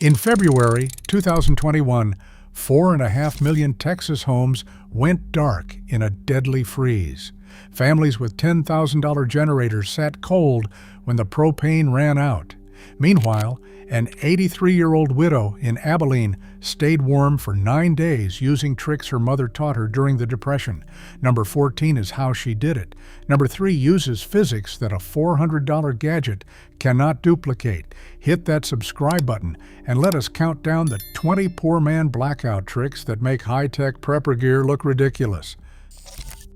In February 2021, 4.5 million Texas homes went dark in a deadly freeze. Families with $10,000 generators sat cold when the propane ran out. Meanwhile, an 83-year-old widow in Abilene stayed warm for 9 days using tricks her mother taught her during the Depression. Number 14 is how she did it. Number 3 uses physics that a $400 gadget cannot duplicate. Hit that subscribe button and let us count down the 20 poor man blackout tricks that make high-tech prepper gear look ridiculous.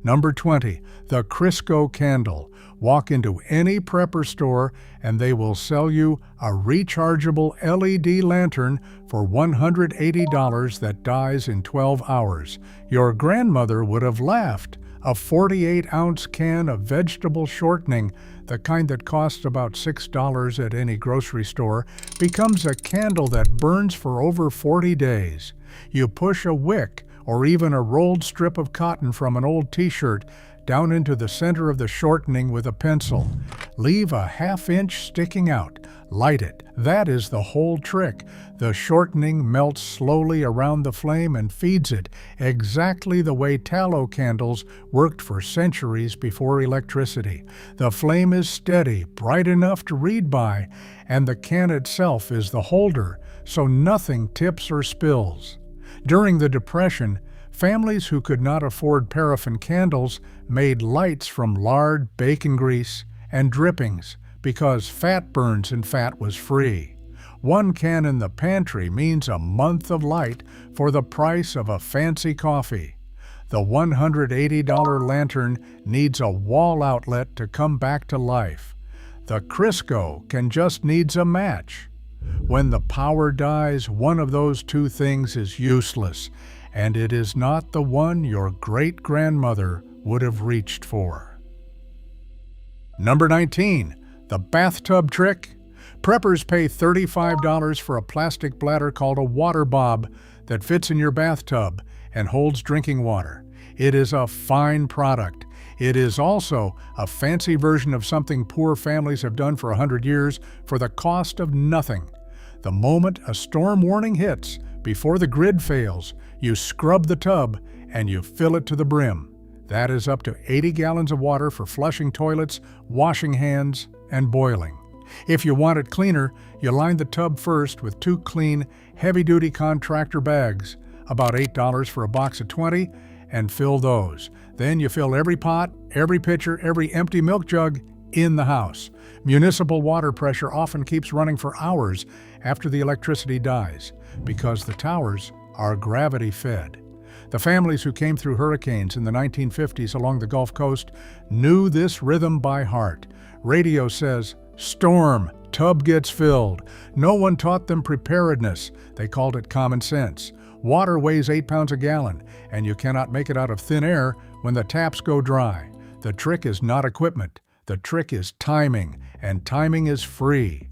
Number 20, the Crisco candle. Walk into any prepper store and they will sell you a rechargeable LED lantern for $180 that dies in 12 hours. Your grandmother would have laughed. A 48-ounce can of vegetable shortening, the kind that costs about $6 at any grocery store, becomes a candle that burns for over 40 days. You push a wick or even a rolled strip of cotton from an old t-shirt down into the center of the shortening with a pencil. Leave a half-inch sticking out. Light it. That is the whole trick. The shortening melts slowly around the flame and feeds it, exactly the way tallow candles worked for centuries before electricity. The flame is steady, bright enough to read by, and the can itself is the holder, so nothing tips or spills. During the Depression, families who could not afford paraffin candles made lights from lard, bacon grease, and drippings because fat burns and fat was free. One can in the pantry means a month of light for the price of a fancy coffee. The $180 lantern needs a wall outlet to come back to life. The Crisco can just needs a match. When the power dies, one of those two things is useless, and it is not the one your great-grandmother would have reached for. Number 19, the bathtub trick. Preppers pay $35 for a plastic bladder called a water bob that fits in your bathtub and holds drinking water. It is a fine product. It is also a fancy version of something poor families have done for 100 years for the cost of nothing. The moment a storm warning hits, before the grid fails, you scrub the tub and you fill it to the brim. That is up to 80 gallons of water for flushing toilets, washing hands, and boiling. If you want it cleaner, you line the tub first with 2 clean, heavy-duty contractor bags, about $8 for a box of 20, and fill those. Then you fill every pot, every pitcher, every empty milk jug in the house. Municipal water pressure often keeps running for hours after the electricity dies because the towers are gravity-fed. The families who came through hurricanes in the 1950s along the Gulf Coast knew this rhythm by heart. Radio says, "Storm, tub gets filled." No one taught them preparedness. They called it common sense. Water weighs 8 pounds a gallon, and you cannot make it out of thin air when the taps go dry. The trick is not equipment. The trick is timing, and timing is free.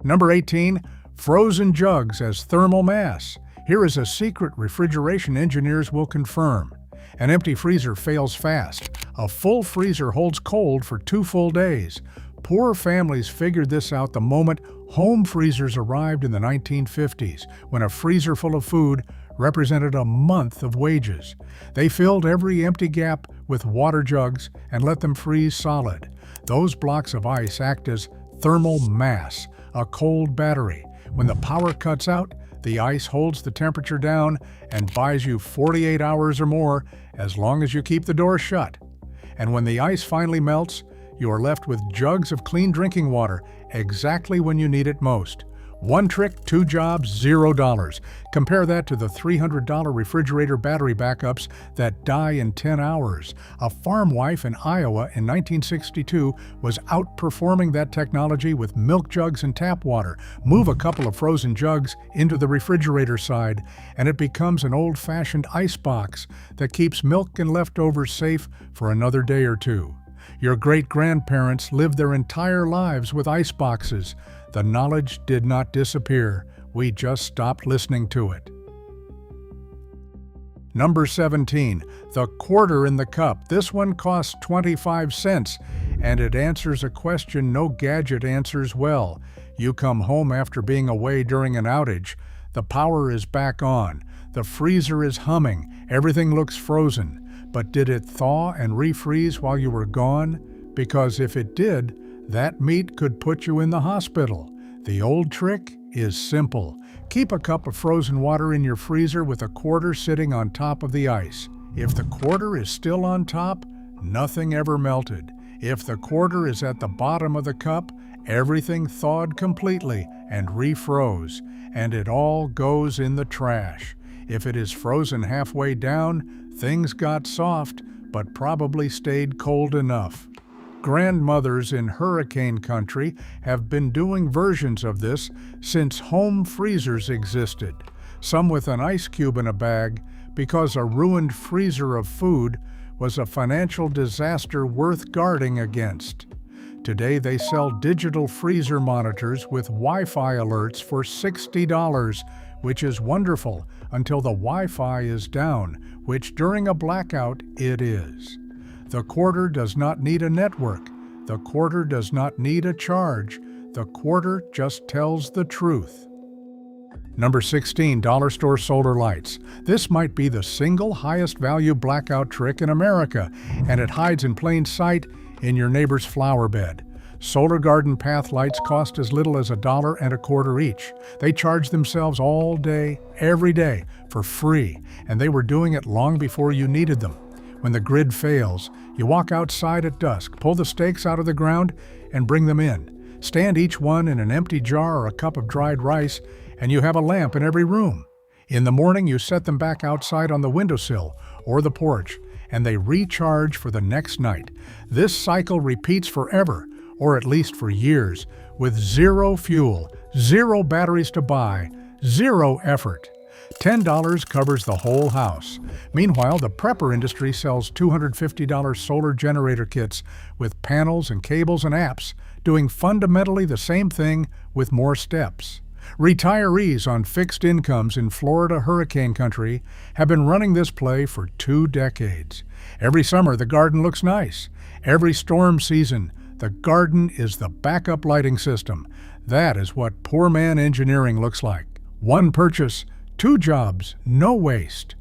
Number 18, frozen jugs as thermal mass. Here is a secret refrigeration engineers will confirm. An empty freezer fails fast. A full freezer holds cold for 2 full days. Poor families figured this out the moment home freezers arrived in the 1950s, when a freezer full of food represented a month of wages. They filled every empty gap with water jugs and let them freeze solid. Those blocks of ice act as thermal mass, a cold battery. When the power cuts out, the ice holds the temperature down and buys you 48 hours or more as long as you keep the door shut. And when the ice finally melts, you are left with jugs of clean drinking water exactly when you need it most. One trick, 2 jobs, $0. Compare that to the $300 refrigerator battery backups that die in 10 hours. A farm wife in Iowa in 1962 was outperforming that technology with milk jugs and tap water. Move a couple of frozen jugs into the refrigerator side, and it becomes an old-fashioned ice box that keeps milk and leftovers safe for another day or two. Your great-grandparents lived their entire lives with ice boxes. The knowledge did not disappear. We just stopped listening to it. Number 17, the quarter in the cup. This one costs 25 cents, and it answers a question no gadget answers well. You come home after being away during an outage. The power is back on. The freezer is humming. Everything looks frozen. But did it thaw and refreeze while you were gone? Because if it did, that meat could put you in the hospital. The old trick is simple. Keep a cup of frozen water in your freezer with a quarter sitting on top of the ice. If the quarter is still on top, nothing ever melted. If the quarter is at the bottom of the cup, everything thawed completely and refroze, and it all goes in the trash. If it is frozen halfway down, things got soft, but probably stayed cold enough. Grandmothers in hurricane country have been doing versions of this since home freezers existed, some with an ice cube in a bag, because a ruined freezer of food was a financial disaster worth guarding against. Today they sell digital freezer monitors with Wi-Fi alerts for $60, which is wonderful until the Wi-Fi is down, which during a blackout it is. The quarter does not need a network. The quarter does not need a charge. The quarter just tells the truth. Number 16, dollar store solar lights. This might be the single highest value blackout trick in America, and it hides in plain sight in your neighbor's flower bed. Solar garden path lights cost as little as $1.25 each. They charge themselves all day, every day, for free, and they were doing it long before you needed them. When the grid fails, you walk outside at dusk, pull the stakes out of the ground, and bring them in. Stand each one in an empty jar or a cup of dried rice, and you have a lamp in every room. In the morning, you set them back outside on the windowsill or the porch, and they recharge for the next night. This cycle repeats forever, or at least for years, with zero fuel, zero batteries to buy, zero effort. $10 covers the whole house. Meanwhile, the prepper industry sells $250 solar generator kits with panels and cables and apps, doing fundamentally the same thing with more steps. Retirees on fixed incomes in Florida hurricane country have been running this play for 2 decades. Every summer, the garden looks nice. Every storm season, the garden is the backup lighting system. That is what poor man engineering looks like. 1 purchase, 2 jobs, no waste.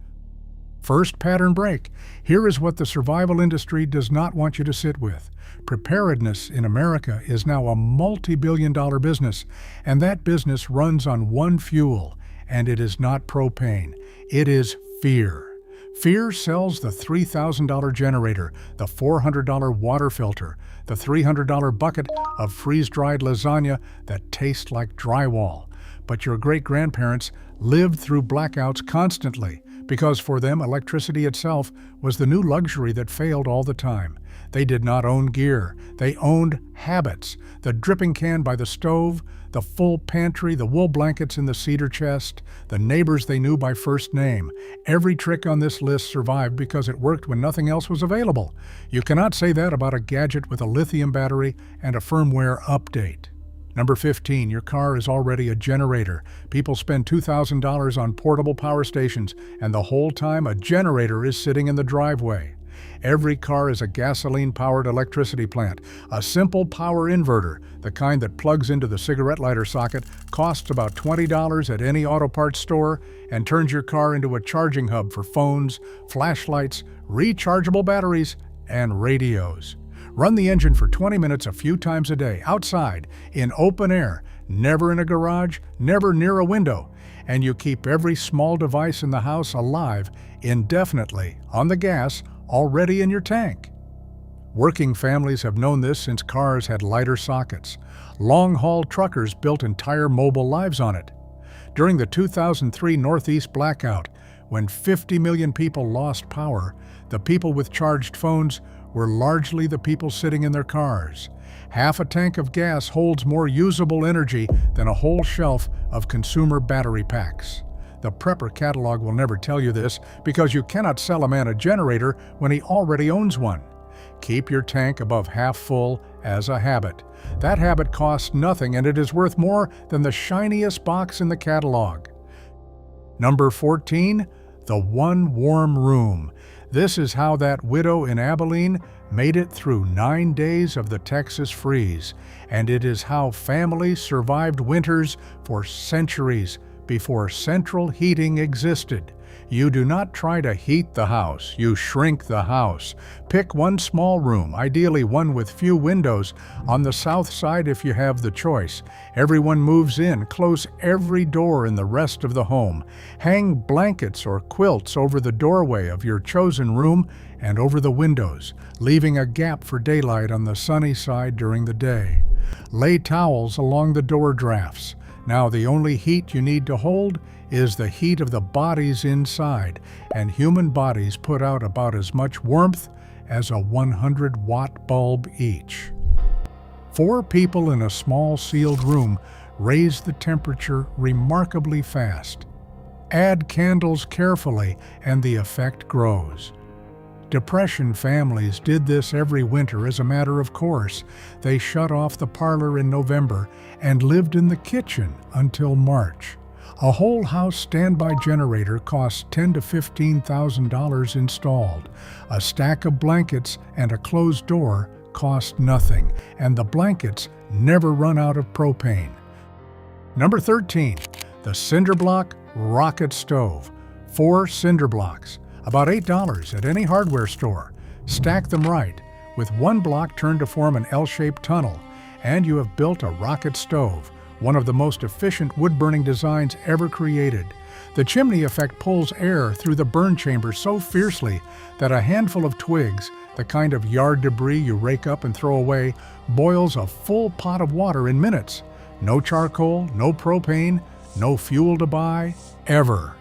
First pattern break. Here is what the survival industry does not want you to sit with. Preparedness in America is now a multi-billion-dollar business, and that business runs on one fuel, and it is not propane. It is fear. Fear sells the $3,000 generator, the $400 water filter, the $300 bucket of freeze-dried lasagna that tastes like drywall. But your great-grandparents lived through blackouts constantly because for them electricity itself was the new luxury that failed all the time. They did not own gear. They owned habits. The dripping can by the stove, the full pantry, the wool blankets in the cedar chest, the neighbors they knew by first name. Every trick on this list survived because it worked when nothing else was available. You cannot say that about a gadget with a lithium battery and a firmware update. Number 15, your car is already a generator. People spend $2,000 on portable power stations, and the whole time a generator is sitting in the driveway. Every car is a gasoline-powered electricity plant. A simple power inverter, the kind that plugs into the cigarette lighter socket, costs about $20 at any auto parts store and turns your car into a charging hub for phones, flashlights, rechargeable batteries, and radios. Run the engine for 20 minutes a few times a day, outside, in open air, never in a garage, never near a window, and you keep every small device in the house alive indefinitely on the gas already in your tank. Working families have known this since cars had lighter sockets. Long-haul truckers built entire mobile lives on it. During the 2003 Northeast blackout, when 50 million people lost power, the people with charged phones were largely the people sitting in their cars. Half a tank of gas holds more usable energy than a whole shelf of consumer battery packs. The prepper catalog will never tell you this because you cannot sell a man a generator when he already owns one. Keep your tank above half full as a habit. That habit costs nothing and it is worth more than the shiniest box in the catalog. Number 14, the one warm room. This is how that widow in Abilene made it through 9 days of the Texas freeze, and it is how families survived winters for centuries before central heating existed. You do not try to heat the house, you shrink the house. Pick one small room, ideally one with few windows, on the south side if you have the choice. Everyone moves in, close every door in the rest of the home. Hang blankets or quilts over the doorway of your chosen room and over the windows, leaving a gap for daylight on the sunny side during the day. Lay towels along the door drafts. Now the only heat you need to hold is the heat of the bodies inside, and human bodies put out about as much warmth as a 100-watt bulb each. 4 people in a small sealed room raise the temperature remarkably fast. Add candles carefully and the effect grows. Depression families did this every winter as a matter of course. They shut off the parlor in November and lived in the kitchen until March. A whole house standby generator costs $10,000 to $15,000 installed. A stack of blankets and a closed door cost nothing, and the blankets never run out of propane. Number 13, the Cinder Block Rocket Stove. 4 cinder blocks, about $8 at any hardware store. Stack them right, with one block turned to form an L-shaped tunnel, and you have built a rocket stove, one of the most efficient wood-burning designs ever created. The chimney effect pulls air through the burn chamber so fiercely that a handful of twigs, the kind of yard debris you rake up and throw away, boils a full pot of water in minutes. No charcoal, no propane, no fuel to buy, ever.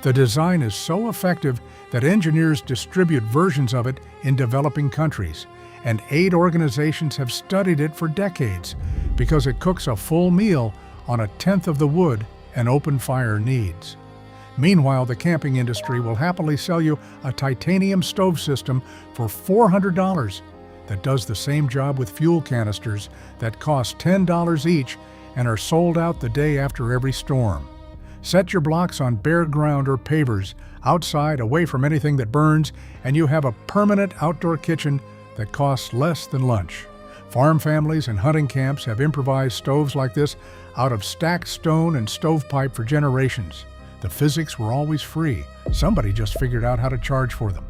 The design is so effective that engineers distribute versions of it in developing countries, and aid organizations have studied it for decades because it cooks a full meal on 1/10 of the wood an open fire needs. Meanwhile, the camping industry will happily sell you a titanium stove system for $400 that does the same job with fuel canisters that cost $10 each and are sold out the day after every storm. Set your blocks on bare ground or pavers, outside, away from anything that burns, and you have a permanent outdoor kitchen that costs less than lunch. Farm families and hunting camps have improvised stoves like this out of stacked stone and stovepipe for generations. The physics were always free. Somebody just figured out how to charge for them.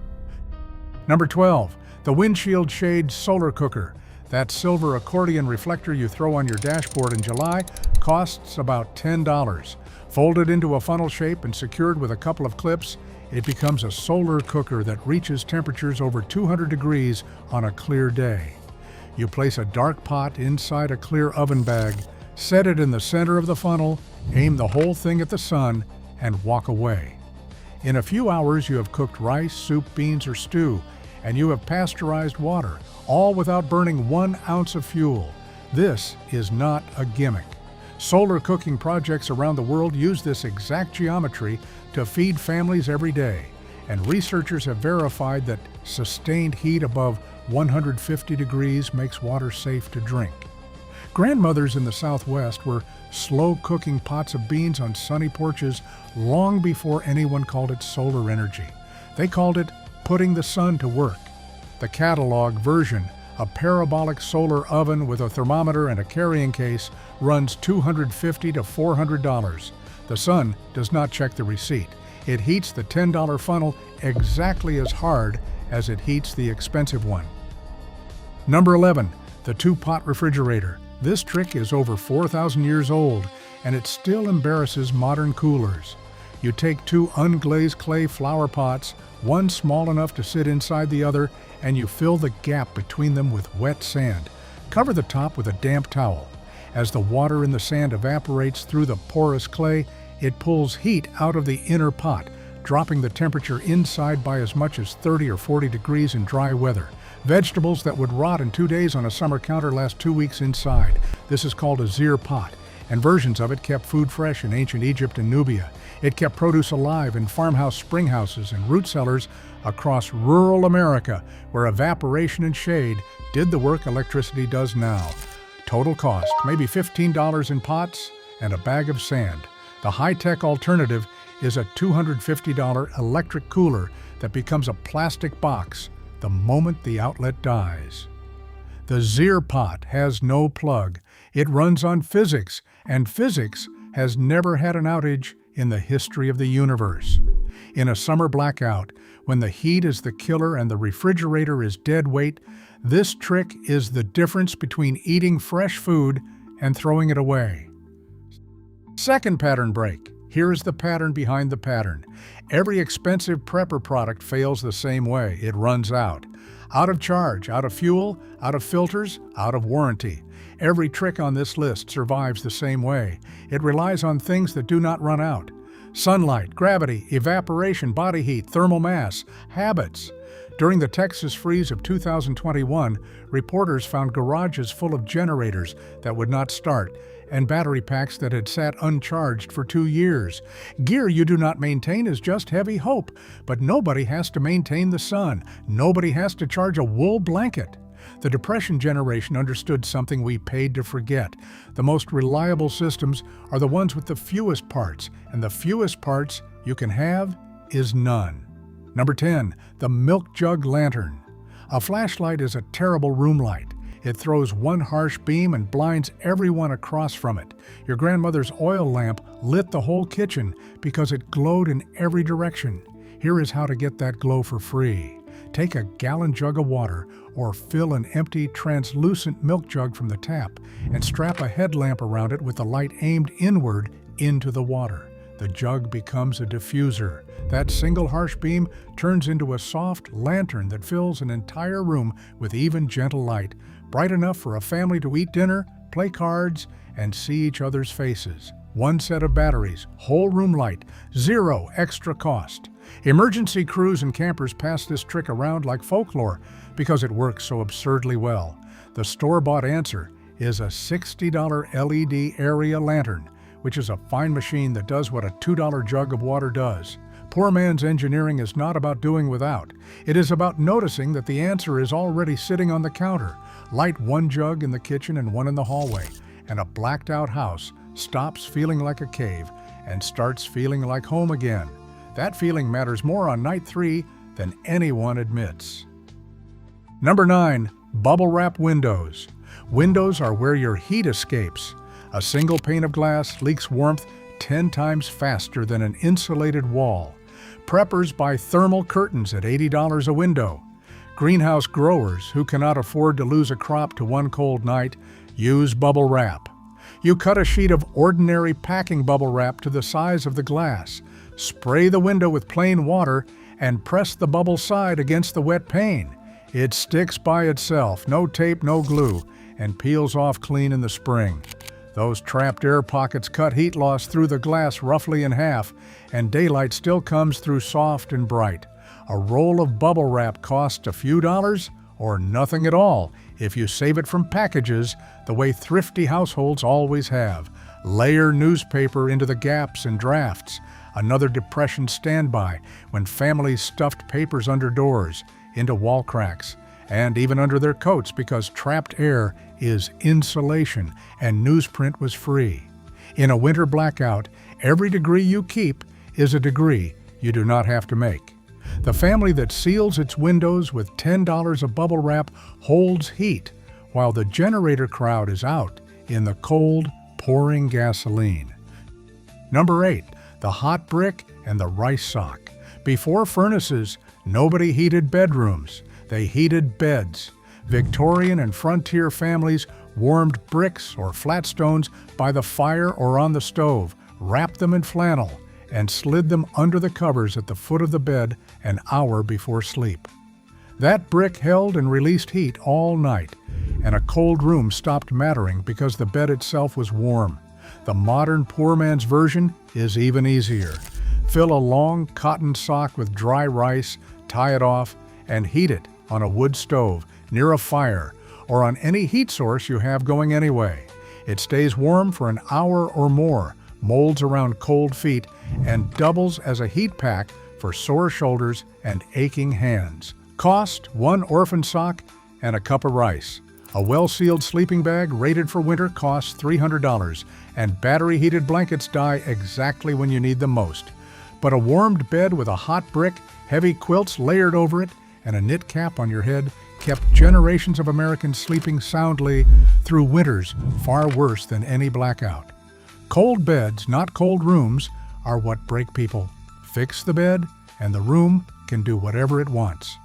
Number 12, the windshield shade solar cooker. That silver accordion reflector you throw on your dashboard in July costs about $10. Folded into a funnel shape and secured with a couple of clips, it becomes a solar cooker that reaches temperatures over 200 degrees on a clear day. You place a dark pot inside a clear oven bag, set it in the center of the funnel, aim the whole thing at the sun, and walk away. In a few hours you have cooked rice, soup, beans, or stew, and you have pasteurized water, all without burning 1 ounce of fuel. This is not a gimmick. Solar cooking projects around the world use this exact geometry to feed families every day, and researchers have verified that sustained heat above 150 degrees makes water safe to drink. Grandmothers in the Southwest were slow cooking pots of beans on sunny porches long before anyone called it solar energy. They called it putting the sun to work. The catalog version, a parabolic solar oven with a thermometer and a carrying case, runs $250 to $400. The sun does not check the receipt. It heats the $10 funnel exactly as hard as it heats the expensive one. Number 11, the 2-pot refrigerator. This trick is over 4,000 years old, and it still embarrasses modern coolers. You take 2 unglazed clay flower pots, one small enough to sit inside the other, and you fill the gap between them with wet sand. Cover the top with a damp towel. As the water in the sand evaporates through the porous clay, it pulls heat out of the inner pot, dropping the temperature inside by as much as 30 or 40 degrees in dry weather. Vegetables that would rot in 2 days on a summer counter last 2 weeks inside. This is called a zir pot, and versions of it kept food fresh in ancient Egypt and Nubia. It kept produce alive in farmhouse springhouses and root cellars across rural America, where evaporation and shade did the work electricity does now. Total cost, maybe $15 in pots and a bag of sand. The high-tech alternative is a $250 electric cooler that becomes a plastic box the moment the outlet dies. The Zier pot has no plug. It runs on physics, and physics has never had an outage in the history of the universe. In a summer blackout, when the heat is the killer and the refrigerator is dead weight, this trick is the difference between eating fresh food and throwing it away. Second pattern break. Here is the pattern behind the pattern. Every expensive prepper product fails the same way. It runs out. Out of charge, out of fuel, out of filters, out of warranty. Every trick on this list survives the same way. It relies on things that do not run out. Sunlight, gravity, evaporation, body heat, thermal mass, habits. During the Texas freeze of 2021, reporters found garages full of generators that would not start and battery packs that had sat uncharged for 2 years. Gear you do not maintain is just heavy hope, but nobody has to maintain the sun. Nobody has to charge a wool blanket. The Depression generation understood something we paid to forget. The most reliable systems are the ones with the fewest parts, and the fewest parts you can have is none. Number 10, the milk jug lantern. A flashlight is a terrible room light. It throws one harsh beam and blinds everyone across from it. Your grandmother's oil lamp lit the whole kitchen because it glowed in every direction. Here is how to get that glow for free. Take a gallon jug of water or fill an empty, translucent milk jug from the tap and strap a headlamp around it with the light aimed inward into the water. The jug becomes a diffuser. That single harsh beam turns into a soft lantern that fills an entire room with even gentle light, bright enough for a family to eat dinner, play cards, and see each other's faces. One set of batteries, whole room light, zero extra cost. Emergency crews and campers pass this trick around like folklore because it works so absurdly well. The store-bought answer is a $60 LED area lantern, which is a fine machine that does what a $2 jug of water does. Poor man's engineering is not about doing without. It is about noticing that the answer is already sitting on the counter. Light one jug in the kitchen and one in the hallway, and a blacked-out house stops feeling like a cave and starts feeling like home again. That feeling matters more on night 3 than anyone admits. Number 9, bubble wrap windows. Windows are where your heat escapes. A single pane of glass leaks warmth 10 times faster than an insulated wall. Preppers buy thermal curtains at $80 a window. Greenhouse growers who cannot afford to lose a crop to one cold night use bubble wrap. You cut a sheet of ordinary packing bubble wrap to the size of the glass, spray the window with plain water, and press the bubble side against the wet pane. It sticks by itself, no tape, no glue, and peels off clean in the spring. Those trapped air pockets cut heat loss through the glass roughly in half, and daylight still comes through soft and bright. A roll of bubble wrap costs a few dollars or nothing at all if you save it from packages the way thrifty households always have. Layer newspaper into the gaps and drafts. Another Depression standby when families stuffed papers under doors, into wall cracks, and even under their coats because trapped air is insulation and newsprint was free. In a winter blackout, every degree you keep is a degree you do not have to make. The family that seals its windows with $10 of bubble wrap holds heat, while the generator crowd is out in the cold, pouring gasoline. Number 8, the hot brick and the rice sock. Before furnaces, nobody heated bedrooms. They heated beds. Victorian and frontier families warmed bricks or flat stones by the fire or on the stove, wrapped them in flannel, and slid them under the covers at the foot of the bed an hour before sleep. That brick held and released heat all night, and a cold room stopped mattering because the bed itself was warm. The modern poor man's version is even easier. Fill a long cotton sock with dry rice, tie it off, and heat it on a wood stove, near a fire, or on any heat source you have going anyway. It stays warm for an hour or more, molds around cold feet, and doubles as a heat pack for sore shoulders and aching hands. Cost: one orphan sock and a cup of rice. A well-sealed sleeping bag rated for winter costs $300, and battery-heated blankets die exactly when you need them most. But a warmed bed with a hot brick, heavy quilts layered over it, and a knit cap on your head kept generations of Americans sleeping soundly through winters far worse than any blackout. Cold beds, not cold rooms, are what break people. Fix the bed, and the room can do whatever it wants.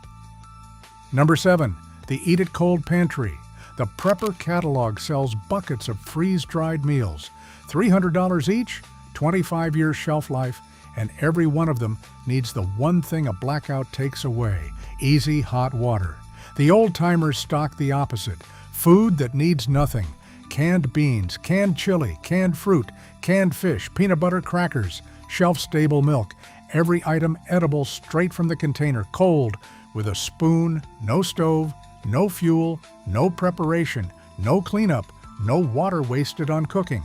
Number 7. The Eat It Cold Pantry. The Prepper catalog sells buckets of freeze-dried meals. $300 each, 25 years shelf life, and every one of them needs the one thing a blackout takes away: easy hot water. The old-timers stock the opposite: food that needs nothing. Canned beans, canned chili, canned fruit, canned fish, peanut butter, crackers, shelf-stable milk. Every item edible straight from the container, cold, with a spoon, no stove, no fuel, no preparation, no cleanup, no water wasted on cooking.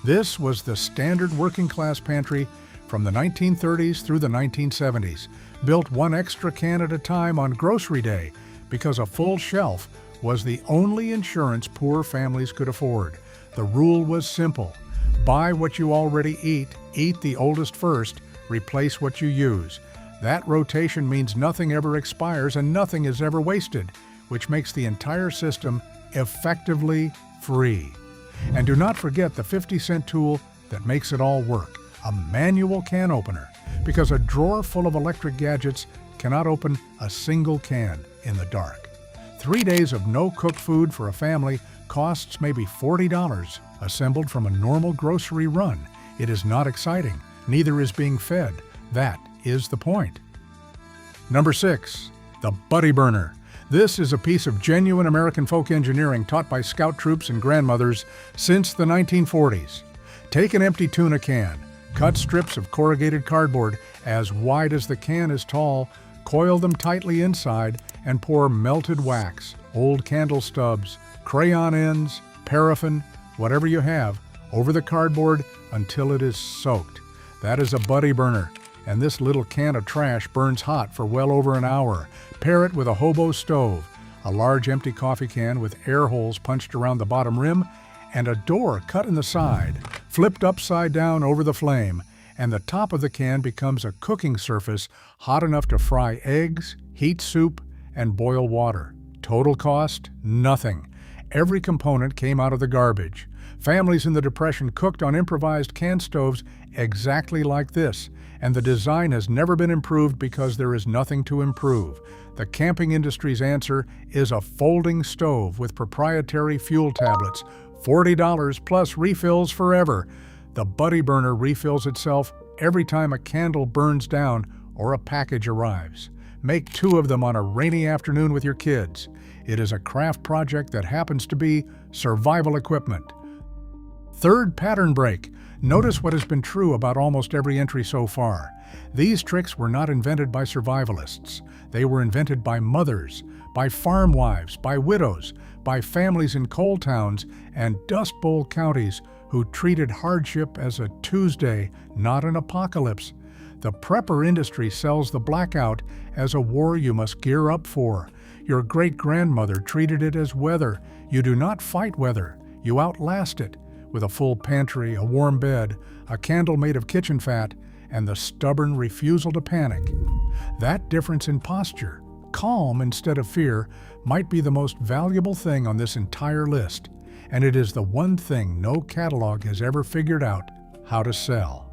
This was the standard working-class pantry from the 1930s through the 1970s, built one extra can at a time on grocery day because a full shelf was the only insurance poor families could afford. The rule was simple: buy what you already eat the oldest first, replace what you use. That rotation means nothing ever expires and nothing is ever wasted, which makes the entire system effectively free. And do not forget the 50-cent tool that makes it all work: a manual can opener, because a drawer full of electric gadgets cannot open a single can in the dark. 3 days of no-cook food for a family costs maybe $40, assembled from a normal grocery run. It is not exciting, neither is being fed. That is the point. Number 6. The Buddy Burner. This is a piece of genuine American folk engineering taught by scout troops and grandmothers since the 1940s. Take an empty tuna can, cut strips of corrugated cardboard as wide as the can is tall, coil them tightly inside, and pour melted wax, old candle stubs, crayon ends, paraffin, whatever you have, over the cardboard until it is soaked. That is a Buddy Burner, and this little can of trash burns hot for well over an hour. Pair it with a hobo stove, a large empty coffee can with air holes punched around the bottom rim, and a door cut in the side, flipped upside down over the flame, and the top of the can becomes a cooking surface hot enough to fry eggs, heat soup, and boil water. Total cost? Nothing. Every component came out of the garbage. Families in the Depression cooked on improvised can stoves exactly like this, and the design has never been improved because there is nothing to improve. The camping industry's answer is a folding stove with proprietary fuel tablets, $40 plus refills forever. The Buddy Burner refills itself every time a candle burns down or a package arrives. Make 2 of them on a rainy afternoon with your kids. It is a craft project that happens to be survival equipment. Third pattern break. Notice what has been true about almost every entry so far. These tricks were not invented by survivalists. They were invented by mothers, by farm wives, by widows, by families in coal towns and Dust Bowl counties who treated hardship as a Tuesday, not an apocalypse. The prepper industry sells the blackout as a war you must gear up for. Your great-grandmother treated it as weather. You do not fight weather, you outlast it, with a full pantry, a warm bed, a candle made of kitchen fat, and the stubborn refusal to panic. That difference in posture, calm instead of fear, might be the most valuable thing on this entire list, and it is the one thing no catalog has ever figured out how to sell.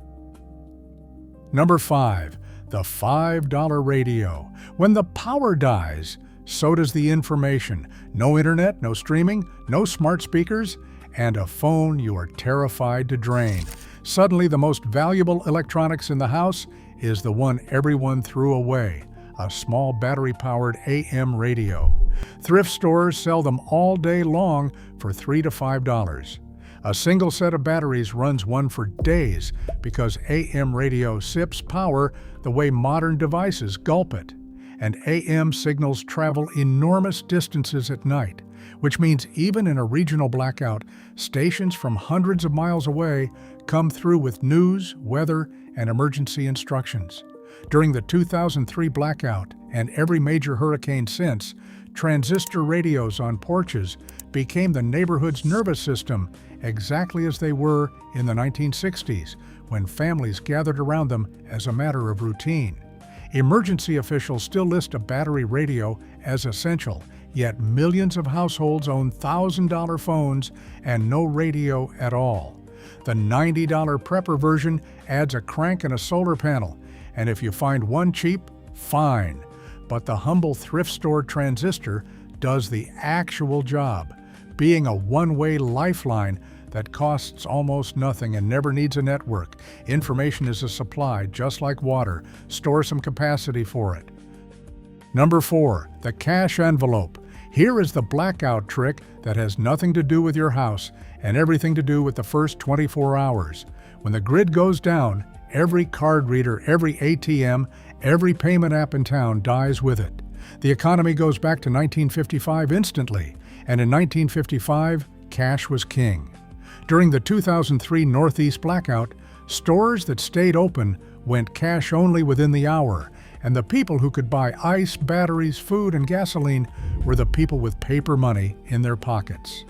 Number 5. The $5 radio. When the power dies, so does the information. No internet, no streaming, no smart speakers, and a phone you are terrified to drain. Suddenly, the most valuable electronics in the house is the one everyone threw away: a small battery-powered AM radio. Thrift stores sell them all day long for $3 to $5. A single set of batteries runs one for days because AM radio sips power the way modern devices gulp it. And AM signals travel enormous distances at night, which means even in a regional blackout, stations from hundreds of miles away come through with news, weather, and emergency instructions. During the 2003 blackout and every major hurricane since, transistor radios on porches became the neighborhood's nervous system, exactly as they were in the 1960s, when families gathered around them as a matter of routine. Emergency officials still list a battery radio as essential, yet millions of households own $1,000 phones and no radio at all. The $90 prepper version adds a crank and a solar panel, and if you find one cheap, fine. But the humble thrift store transistor does the actual job, being a one-way lifeline that costs almost nothing and never needs a network. Information is a supply, just like water. Store some capacity for it. Number 4, the cash envelope. Here is the blackout trick that has nothing to do with your house and everything to do with the first 24 hours. When the grid goes down, every card reader, every ATM, every payment app in town dies with it. The economy goes back to 1955 instantly, and in 1955, cash was king. During the 2003 Northeast blackout, stores that stayed open went cash only within the hour, and the people who could buy ice, batteries, food, and gasoline were the people with paper money in their pockets.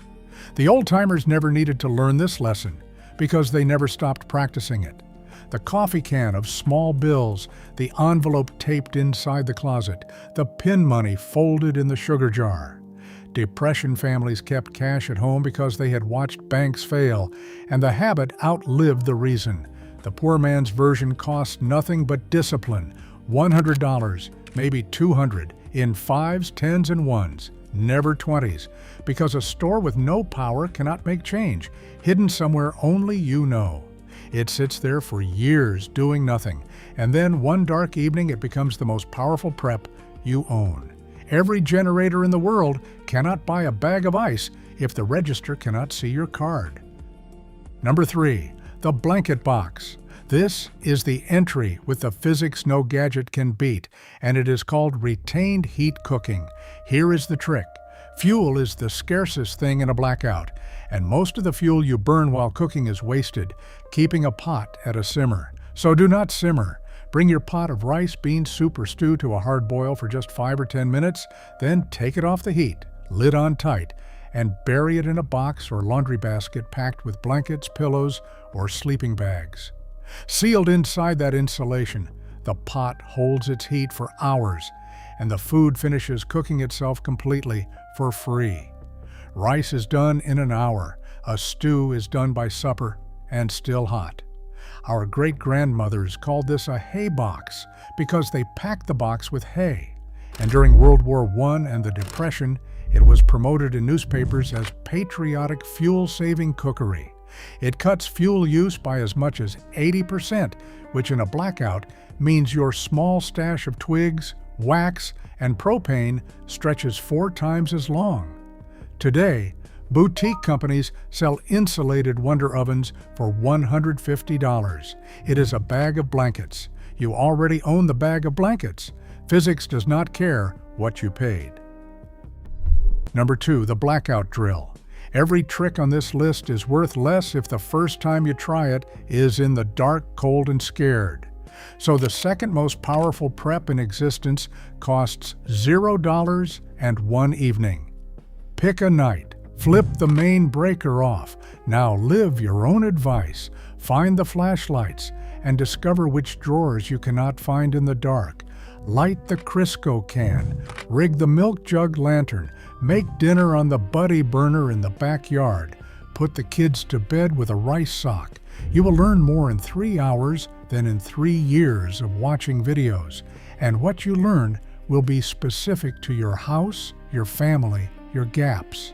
The old-timers never needed to learn this lesson because they never stopped practicing it. The coffee can of small bills, the envelope taped inside the closet, the pin money folded in the sugar jar. Depression families kept cash at home because they had watched banks fail, and the habit outlived the reason. The poor man's version cost nothing but discipline. $100, maybe $200, in 5s, 10s, and 1s, never 20s, because a store with no power cannot make change, hidden somewhere only you know. It sits there for years doing nothing, and then one dark evening it becomes the most powerful prep you own. Every generator in the world cannot buy a bag of ice if the register cannot see your card. Number 3, the blanket box. This is the entry with the physics no gadget can beat, and it is called retained heat cooking. Here is the trick. Fuel is the scarcest thing in a blackout, and most of the fuel you burn while cooking is wasted, keeping a pot at a simmer. So do not simmer. Bring your pot of rice, beans, soup, or stew to a hard boil for just 5 or 10 minutes, then take it off the heat, lid on tight, and bury it in a box or laundry basket packed with blankets, pillows, or sleeping bags. Sealed inside that insulation, the pot holds its heat for hours, and the food finishes cooking itself completely for free. Rice is done in an hour, a stew is done by supper, and still hot. Our great-grandmothers called this a hay box because they packed the box with hay. And during World War I and the Depression, it was promoted in newspapers as patriotic fuel-saving cookery. It cuts fuel use by as much as 80%, which in a blackout means your small stash of twigs, wax, and propane stretches 4 times as long. Today, boutique companies sell insulated Wonder Ovens for $150. It is a bag of blankets. You already own the bag of blankets. Physics does not care what you paid. Number 2, the blackout drill. Every trick on this list is worth less if the first time you try it is in the dark, cold, and scared. So the second most powerful prep in existence costs $0 and 1 evening. Pick a night. Flip the main breaker off. Now live your own advice. Find the flashlights and discover which drawers you cannot find in the dark. Light the Crisco can. Rig the milk jug lantern. Make dinner on the buddy burner in the backyard. Put the kids to bed with a rice sock. You will learn more in 3 hours than in 3 years of watching videos. And what you learn will be specific to your house, your family, your gaps.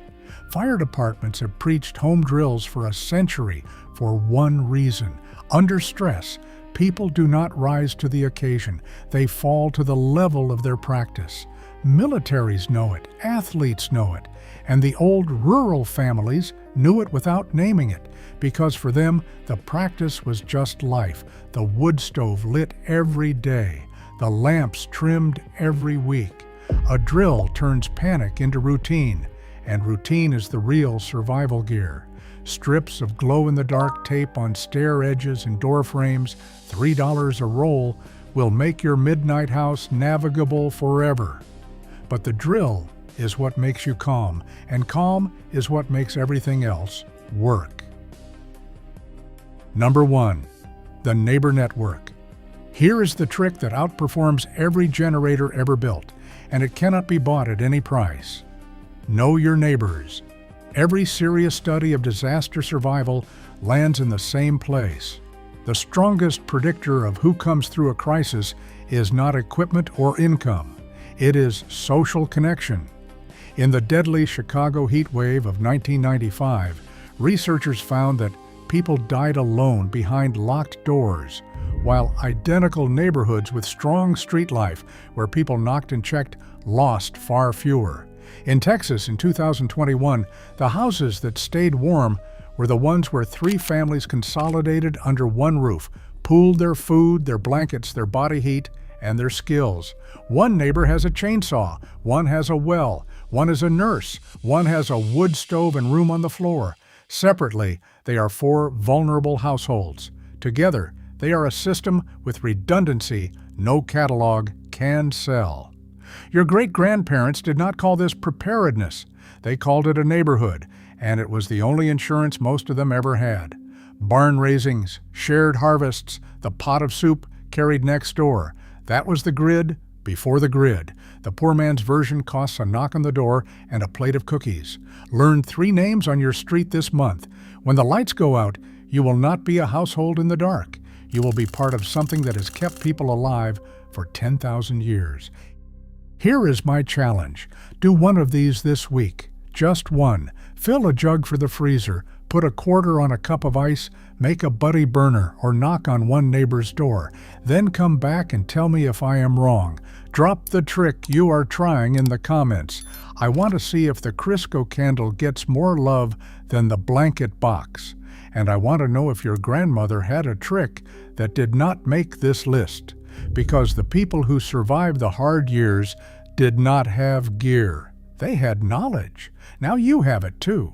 Fire departments have preached home drills for a century for one reason. Under stress, people do not rise to the occasion. They fall to the level of their practice. Militaries know it, athletes know it, and the old rural families knew it without naming it, because for them, the practice was just life. The wood stove lit every day, the lamps trimmed every week. A drill turns panic into routine, and routine is the real survival gear. Strips of glow-in-the-dark tape on stair edges and door frames, $3 a roll, will make your midnight house navigable forever. But the drill is what makes you calm, and calm is what makes everything else work. Number 1, the neighbor network. Here is the trick that outperforms every generator ever built, and it cannot be bought at any price. Know your neighbors. Every serious study of disaster survival lands in the same place. The strongest predictor of who comes through a crisis is not equipment or income. It is social connection. In the deadly Chicago heat wave of 1995, researchers found that people died alone behind locked doors, while identical neighborhoods with strong street life, where people knocked and checked, lost far fewer. In Texas in 2021, the houses that stayed warm were the ones where 3 families consolidated under one roof, pooled their food, their blankets, their body heat, and their skills. One neighbor has a chainsaw, one has a well, one is a nurse, one has a wood stove and room on the floor. Separately, they are 4 vulnerable households. Together, they are a system with redundancy no catalog can sell. Your great-grandparents did not call this preparedness. They called it a neighborhood, and it was the only insurance most of them ever had. Barn raisings, shared harvests, the pot of soup carried next door. That was the grid before the grid. The poor man's version costs a knock on the door and a plate of cookies. Learn 3 names on your street this month. When the lights go out, you will not be a household in the dark. You will be part of something that has kept people alive for 10,000 years. Here is my challenge. Do one of these this week. Just one. Fill a jug for the freezer, put a quarter on a cup of ice, make a buddy burner, or knock on one neighbor's door. Then come back and tell me if I am wrong. Drop the trick you are trying in the comments. I want to see if the Crisco candle gets more love than the blanket box. And I want to know if your grandmother had a trick that did not make this list. Because the people who survived the hard years did not have gear. They had knowledge. Now you have it too.